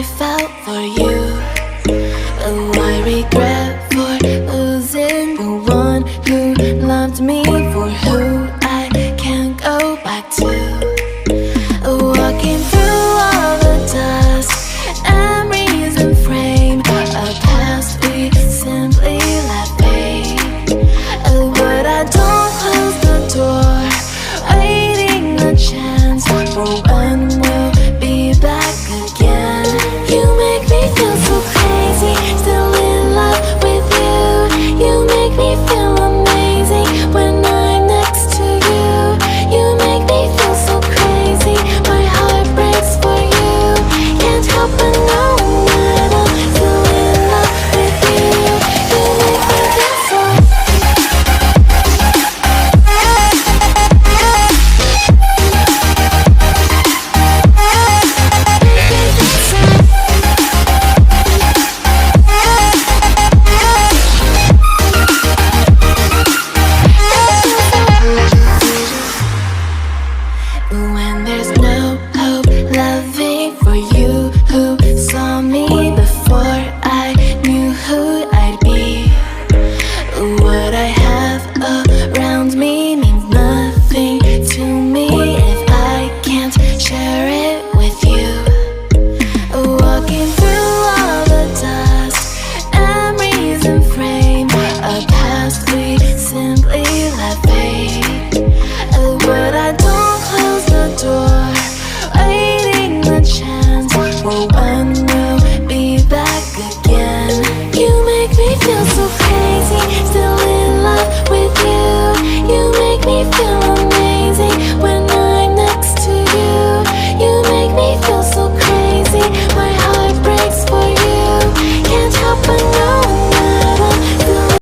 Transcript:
I felt for you. Oh, I regret for losing the one who loved me, for who I can't go back to. Walking through all the dust, memories and frame, a past we simply let fade. But I don't close the door, waiting a chance for when we'll be back again. You make me feel so crazy, still in love with you. You make me feel amazing when I'm next to you. You make me feel so crazy, my heart breaks for you. Can't help but knowing that I'm still in love with you. You make me feel so. When there's no hope, loving for you who saw me before I knew who I'd be. What I have around me means nothing to me if I can't share it with you. Walking through all the dust, memories and frame, a past we simply let fade. But I don't close the door, waiting the chance for when